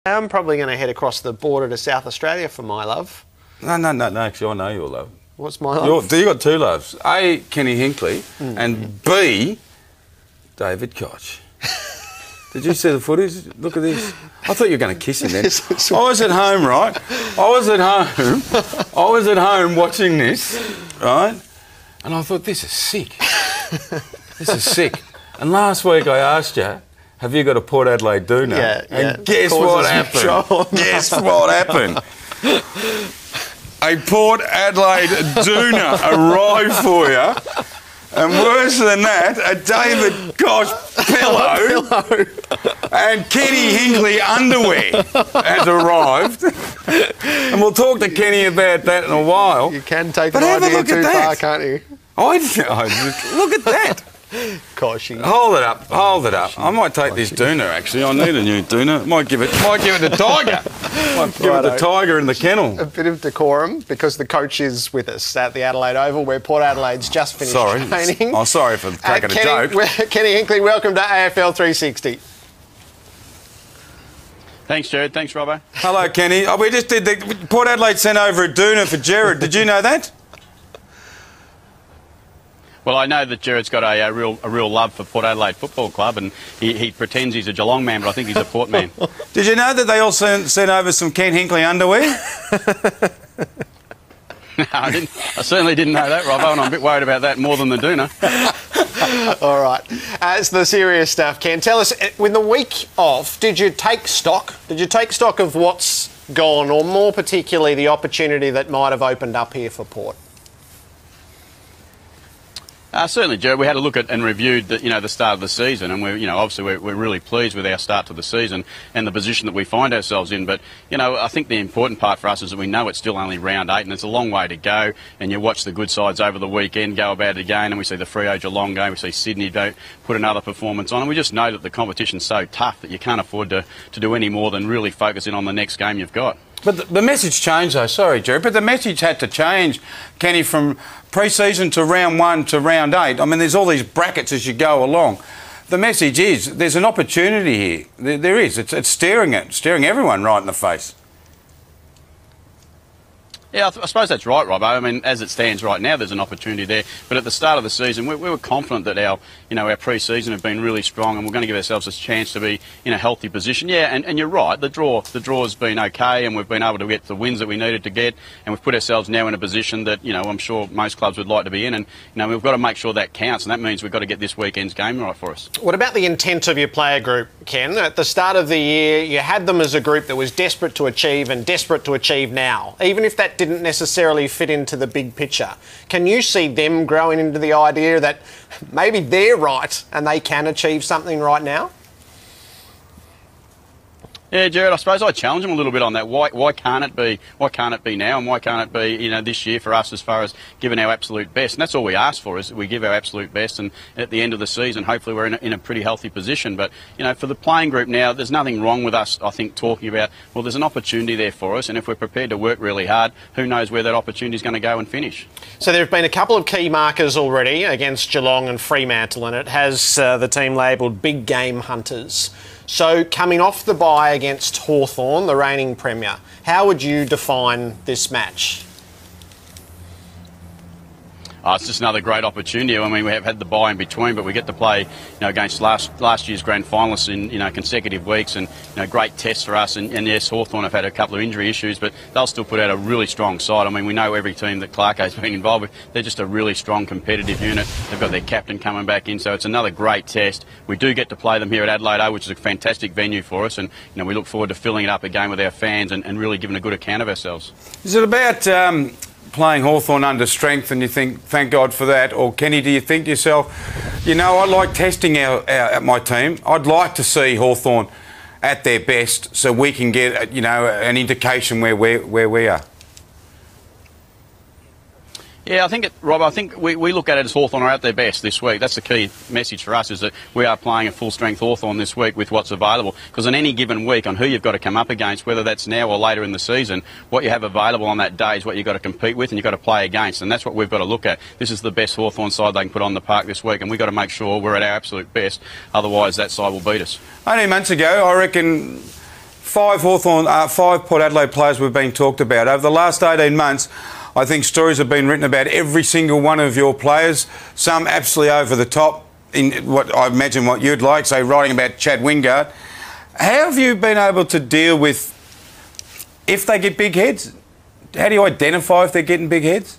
I'm probably going to head across the border to South Australia for my love. No, actually I know your love. What's my love? You got two loves. A, Kenny Hinkley, and B, David Koch. Did you see the footage? Look at this. I thought you were going to kiss him then. I was at home, right? I was at home watching this, right? And I thought, this is sick. This is sick. And last week I asked you, have you got a Port Adelaide doona? Yeah. And guess what happened? Guess what happened? A Port Adelaide doona arrived for you. And worse than that, a David Koch pillow and Kenny Hinkley underwear has arrived. And we'll talk to Kenny about that in a while. You can take an idea too far, can't you? Look at that. Koshy. Hold it up. I might take this doona, actually. I need a new doona. Might give it to Tiger. Might give it to Tiger in the kennel. A bit of decorum, because the coach is with us at the Adelaide Oval, where Port Adelaide's just finished training. I'm sorry for cracking a joke. Kenny Hinkley, welcome to AFL 360. Thanks, Jared. Thanks, Robbo. Hello, Kenny. We just did Port Adelaide sent over a doona for Jared. Did you know that? Well, I know that Jared's got a real love for Port Adelaide Football Club, and he pretends he's a Geelong man, but I think he's a Port man. Did you know that they also sent over some Ken Hinkley underwear? No, I certainly didn't know that, Robbo, and I'm a bit worried about that more than the doona. All right. It's the serious stuff, Ken. Tell us, with the week off, did you take stock? Did you take stock of what's gone, or more particularly the opportunity that might have opened up here for Port? Certainly, Jared. We had a look at and reviewed the start of the season, and we're really pleased with our start to the season and the position that we find ourselves in. But I think the important part for us is that we know it's still only round 8, and it's a long way to go. And you watch the good sides over the weekend go about it again, and we see the Freo Geelong game, we see Sydney put another performance on, and we just know that the competition's so tough that you can't afford to do any more than really focus in on the next game you've got. But the message changed, though. Sorry, Jerry, but the message had to change, Kenny, from pre-season to round 1 to round 8. I mean, there's all these brackets as you go along. The message is there's an opportunity here. There is. It's staring everyone right in the face. Yeah, I suppose that's right, Robbo. I mean, as it stands right now, there's an opportunity there. But at the start of the season, we were confident that our pre-season had been really strong, and we're going to give ourselves a chance to be in a healthy position. Yeah, and you're right. The draw's been okay, and we've been able to get the wins that we needed to get, and we've put ourselves now in a position that I'm sure most clubs would like to be in, and we've got to make sure that counts, and that means we've got to get this weekend's game right for us. What about the intent of your player group, Ken? At the start of the year, you had them as a group that was desperate to achieve and desperate to achieve now, even if that didn't necessarily fit into the big picture. Can you see them growing into the idea that maybe they're right and they can achieve something right now? Yeah, Jared, I suppose I challenge them a little bit on that. Why can't it be? Why can't it be now? And why can't it be, this year for us as far as giving our absolute best? And that's all we ask for, is that we give our absolute best, and at the end of the season, hopefully we're in a pretty healthy position. But, for the playing group now, there's nothing wrong with us, I think, talking about, well, there's an opportunity there for us, and if we're prepared to work really hard, who knows where that opportunity is going to go and finish. So there have been a couple of key markers already against Geelong and Fremantle, and it has the team labelled big game hunters. So, coming off the bye against Hawthorn, the reigning premier, how would you define this match? It's just another great opportunity. I mean, we have had the bye in between, but we get to play, against last year's grand finalists in, consecutive weeks, and great tests for us. And yes, Hawthorn have had a couple of injury issues, but they'll still put out a really strong side. I mean, we know every team that Clarko's been involved with, they're just a really strong competitive unit. They've got their captain coming back in, so it's another great test. We do get to play them here at Adelaide, which is a fantastic venue for us, and we look forward to filling it up again with our fans and really giving a good account of ourselves. Is it about playing Hawthorn under strength and you think, thank God for that? Or, Kenny, do you think to yourself, I like testing my team. I'd like to see Hawthorn at their best so we can get, an indication where we are? Yeah, I think, Rob, we look at it as Hawthorn are at their best this week. That's the key message for us, is that we are playing a full-strength Hawthorn this week with what's available. Because on any given week, on who you've got to come up against, whether that's now or later in the season, what you have available on that day is what you've got to compete with and you've got to play against. And that's what we've got to look at. This is the best Hawthorn side they can put on the park this week, and we've got to make sure we're at our absolute best. Otherwise, that side will beat us. 18 months ago, I reckon 5 Port Adelaide players we've been talked about. Over the last 18 months, I think stories have been written about every single one of your players, some absolutely over the top, in what I imagine what you'd like, say writing about Chad Wingard. How have you been able to deal with if they get big heads? How do you identify if they're getting big heads?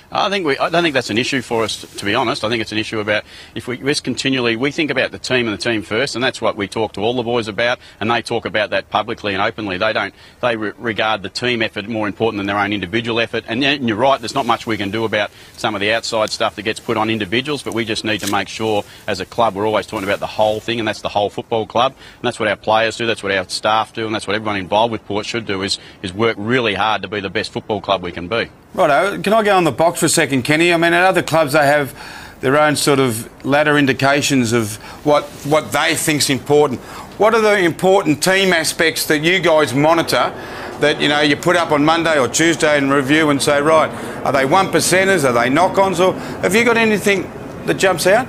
I don't think that's an issue for us, to be honest. I think it's an issue about if we just continually, we think about the team and the team first, and that's what we talk to all the boys about, and they talk about that publicly and openly. They regard the team effort more important than their own individual effort. And you're right, there's not much we can do about some of the outside stuff that gets put on individuals, but we just need to make sure as a club we're always talking about the whole thing, and that's the whole football club. And that's what our players do, that's what our staff do, and that's what everyone involved with Port should do, is work really hard to be the best football club we can be. Righto, can I go on the box for a second, Kenny? I mean, at other clubs they have their own sort of ladder indications of what they think's important. What are the important team aspects that you guys monitor that, you know, you put up on Monday or Tuesday and review and say, right, are they 1%ers, are they knock-ons, or have you got anything that jumps out?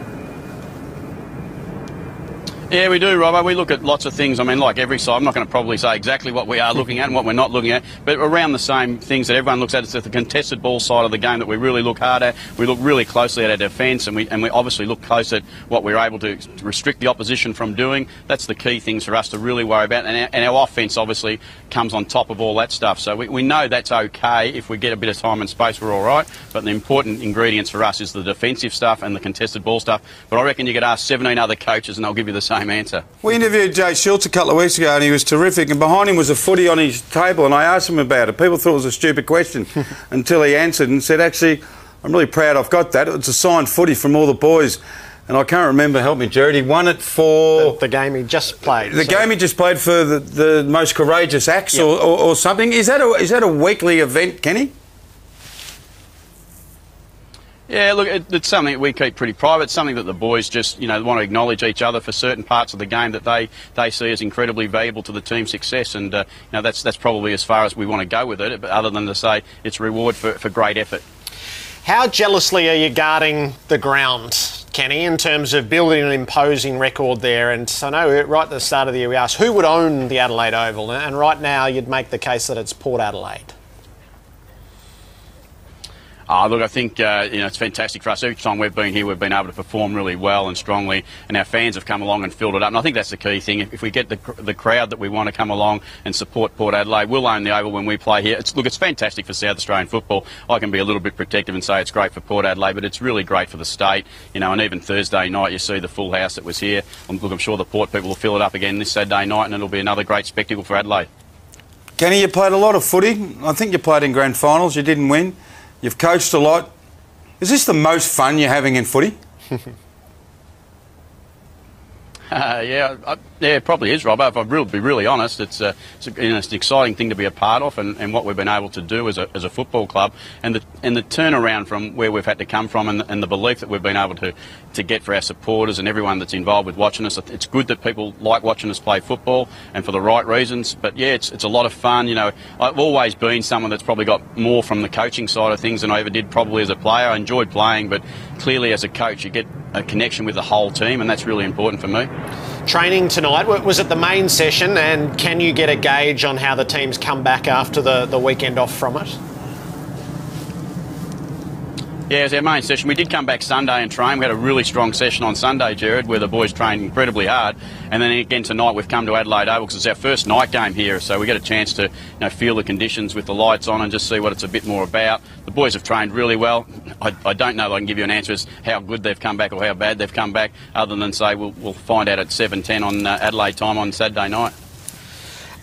Yeah, we do, Robbo. We look at lots of things. I mean, like every side, I'm not going to probably say exactly what we are looking at and what we're not looking at, but around the same things that everyone looks at. It's the contested ball side of the game that we really look hard at. We look really closely at our defence, and we obviously look close at what we're able to restrict the opposition from doing. That's the key things for us to really worry about. And our offence obviously comes on top of all that stuff. So we know that's okay. If we get a bit of time and space, we're all right. But the important ingredients for us is the defensive stuff and the contested ball stuff. But I reckon you could ask 17 other coaches and they'll give you the same answer. We interviewed Jay Schultz a couple of weeks ago and he was terrific, and behind him was a footy on his table, and I asked him about it. People thought it was a stupid question until he answered and said, actually, I'm really proud I've got that. It's a signed footy from all the boys. And I can't remember, help me Jared, he won it for... The game he just played. The game he just played for the most courageous acts, yep, or something. Is that a weekly event, Kenny? Yeah, look, it's something that we keep pretty private. It's something that the boys just, you know, want to acknowledge each other for certain parts of the game that they see as incredibly valuable to the team's success. And, you know, that's probably as far as we want to go with it, but other than to say it's reward for great effort. How jealously are you guarding the ground, Kenny, in terms of building an imposing record there? And I know right at the start of the year we asked who would own the Adelaide Oval, and right now you'd make the case that it's Port Adelaide. Look, I think, you know, it's fantastic for us. Each time we've been here, we've been able to perform really well and strongly, and our fans have come along and filled it up. And I think that's the key thing. If we get the crowd that we want to come along and support Port Adelaide, we'll own the Oval when we play here. Look, it's fantastic for South Australian football. I can be a little bit protective and say it's great for Port Adelaide, but it's really great for the state. You know, and even Thursday night, you see the full house that was here. Look, I'm sure the Port people will fill it up again this Saturday night, and it'll be another great spectacle for Adelaide. Kenny, you played a lot of footy. I think you played in grand finals. You didn't win. You've coached a lot. Is this the most fun you're having in footy? Yeah, it probably is, Rob. If I be really honest, it's an exciting thing to be a part of, and what we've been able to do as a football club, and the turnaround from where we've had to come from, and the belief that we've been able to get for our supporters and everyone that's involved with watching us. It's good that people like watching us play football, and for the right reasons. But yeah, it's a lot of fun. You know, I've always been someone that's probably got more from the coaching side of things than I ever did probably as a player. I enjoyed playing, but clearly as a coach you get a connection with the whole team, and that's really important for me. Training tonight, was it the main session, and can you get a gauge on how the team's come back after the weekend off from it? Yeah, it was our main session. We did come back Sunday and train. We had a really strong session on Sunday, Jared, where the boys trained incredibly hard. And then again tonight we've come to Adelaide Oval because it's our first night game here, so we get a chance to, you know, feel the conditions with the lights on and just see what it's a bit more about. The boys have trained really well. I don't know that I can give you an answer as how good they've come back or how bad they've come back, other than say we'll find out at 7:10 on Adelaide time on Saturday night.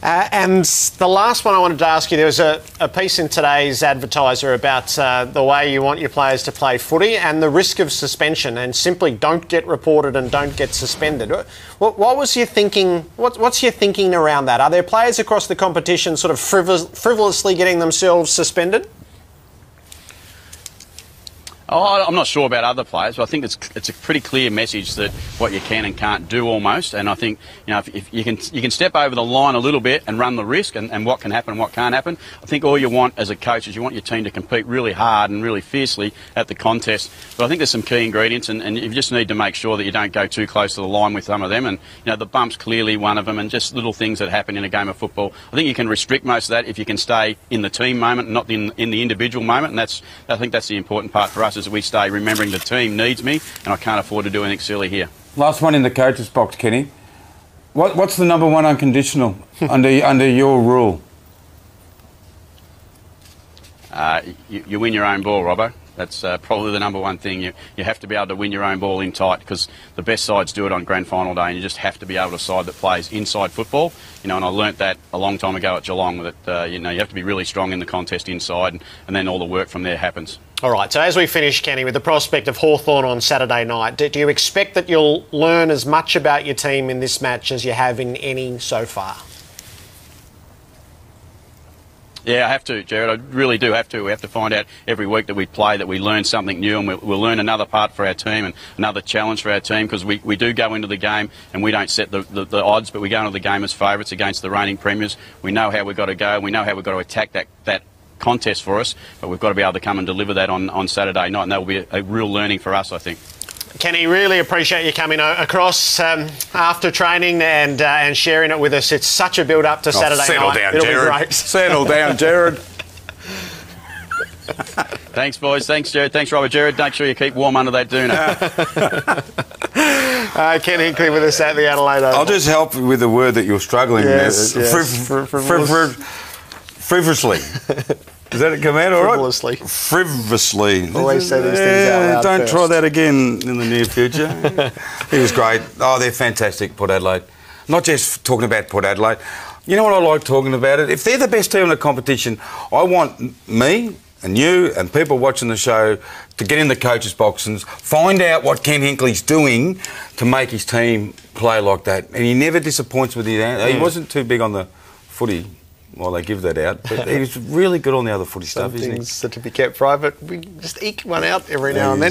And the last one I wanted to ask you, there was a piece in today's Advertiser about the way you want your players to play footy and the risk of suspension, and simply don't get reported and don't get suspended. What was your thinking? What's your thinking around that? Are there players across the competition sort of frivolously getting themselves suspended? Oh, I'm not sure about other players, but I think it's a pretty clear message that what you can and can't do almost. And I think, you know, if you can step over the line a little bit and run the risk and what can happen and what can't happen. I think all you want as a coach is you want your team to compete really hard and really fiercely at the contest. But I think there's some key ingredients, and you just need to make sure that you don't go too close to the line with some of them. And you know, the bump's clearly one of them, and just little things that happen in a game of football. I think you can restrict most of that if you can stay in the team moment, not in the individual moment. And I think that's the important part for us, is that we stay remembering the team needs me, and I can't afford to do anything silly here. Last one in the coach's box, Kenny. What's the number one unconditional under your rule? You win your own ball, Robbo. That's probably the number one thing. You have to be able to win your own ball in tight, because the best sides do it on grand final day, and you just have to be able to side that plays inside football. You know, and I learnt that a long time ago at Geelong, that you know, you have to be really strong in the contest inside, and then all the work from there happens. All right, so as we finish, Kenny, with the prospect of Hawthorn on Saturday night, do you expect that you'll learn as much about your team in this match as you have in any so far? Yeah, I have to, Jared. I really do have to. We have to find out every week that we play that we learn something new, and we'll learn another part for our team and another challenge for our team, because we do go into the game and we don't set the odds, but we go into the game as favourites against the reigning premiers. We know how we've got to go. We know how we've got to attack that contest for us, but we've got to be able to come and deliver that on Saturday night, and that will be a real learning for us, I think. Kenny, really appreciate you coming across after training and sharing it with us. It's such a build-up to Saturday night. Settle down, It'll Jared. be great. Settle down, Jared. Thanks, boys. Thanks, Jared. Thanks, Robert. Jared, make sure you keep warm under that doona. Ken Hinkley with us at the Adelaide Oval. I'll just help with the word that you're struggling with. Frivolously. Does that come out all right? Frivolously. Frivolously. Always say these things out loud Don't first. try that again in the near future. He was great. Oh, they're fantastic, Port Adelaide. Not just talking about Port Adelaide. You know what I like talking about it? If they're the best team in the competition, I want me and you and people watching the show to get in the coach's box and find out what Ken Hinkley's doing to make his team play like that. And he never disappoints with it. He wasn't too big on the footy. Well, they give that out, but he's really good on the other footy stuff, isn't he? Some things are to be kept private. We just eke one out every now and then.